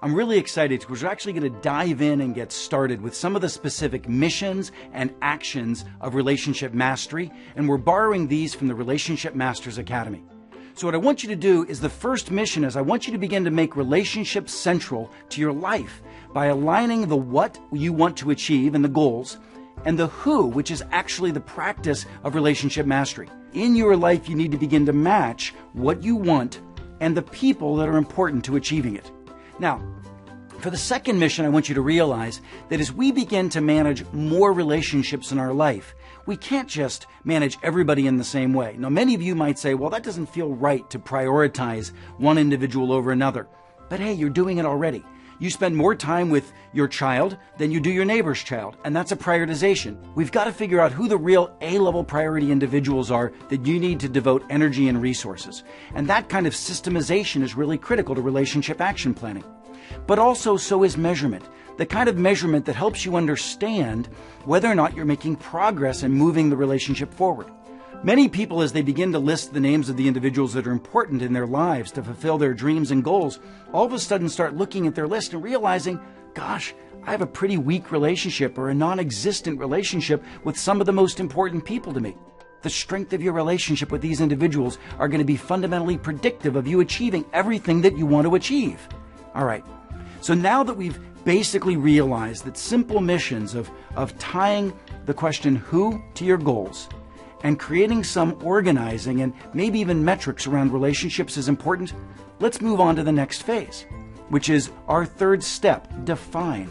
I'm really excited because we're actually going to dive in and get started with some of the specific missions and actions of Relationship Mastery, and we're borrowing these from the Relationship Masters Academy. So what I want you to do is the first mission is I want you to begin to make relationships central to your life by aligning the what you want to achieve and the goals, and the who, which is actually the practice of relationship mastery. In your life, you need to begin to match what you want and the people that are important to achieving it. Now, for the second mission, I want you to realize that as we begin to manage more relationships in our life, we can't just manage everybody in the same way. Now, many of you might say, well, that doesn't feel right to prioritize one individual over another. But hey, you're doing it already. You spend more time with your child than you do your neighbor's child, and that's a prioritization. We've got to figure out who the real A-level priority individuals are that you need to devote energy and resources. And that kind of systemization is really critical to relationship action planning. But also, so is measurement. The kind of measurement that helps you understand whether or not you're making progress and moving the relationship forward. Many people, as they begin to list the names of the individuals that are important in their lives to fulfill their dreams and goals, all of a sudden start looking at their list and realizing, gosh, I have a pretty weak relationship or a non-existent relationship with some of the most important people to me. The strength of your relationship with these individuals are going to be fundamentally predictive of you achieving everything that you want to achieve. All right, so now that we've basically realized that simple missions of tying the question who to your goals and creating some organizing and maybe even metrics around relationships is important, let's move on to the next phase, which is our third step, define.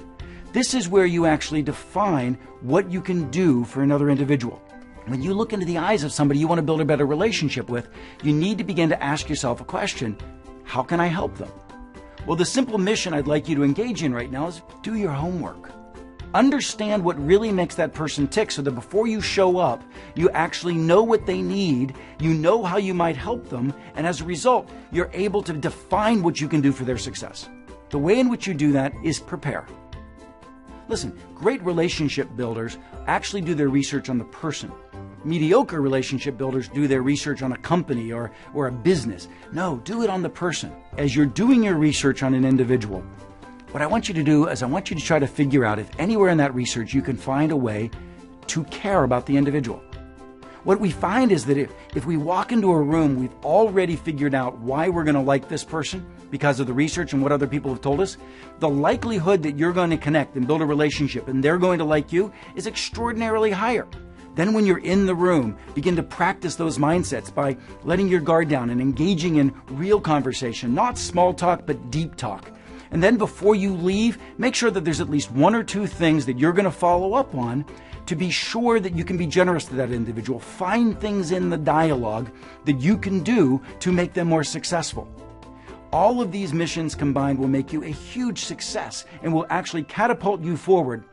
This is where you actually define what you can do for another individual. When you look into the eyes of somebody you want to build a better relationship with, you need to begin to ask yourself a question: how can I help them? Well, the simple mission I'd like you to engage in right now is do your homework. Understand what really makes that person tick so that before you show up, you actually know what they need, you know how you might help them, and as a result, you're able to define what you can do for their success. The way in which you do that is prepare. Listen, great relationship builders actually do their research on the person. Mediocre relationship builders do their research on a company or a business. No, do it on the person. As you're doing your research on an individual, what I want you to do is I want you to try to figure out if anywhere in that research you can find a way to care about the individual. What we find is that if we walk into a room, we've already figured out why we're going to like this person because of the research and what other people have told us, the likelihood that you're going to connect and build a relationship and they're going to like you is extraordinarily higher. Then when you're in the room, begin to practice those mindsets by letting your guard down and engaging in real conversation, not small talk, but deep talk. And then before you leave, make sure that there's at least one or two things that you're going to follow up on to be sure that you can be generous to that individual. Find things in the dialogue that you can do to make them more successful. All of these missions combined will make you a huge success and will actually catapult you forward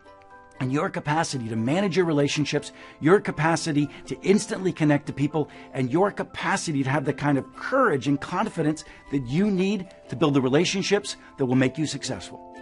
and your capacity to manage your relationships, your capacity to instantly connect to people, and your capacity to have the kind of courage and confidence that you need to build the relationships that will make you successful.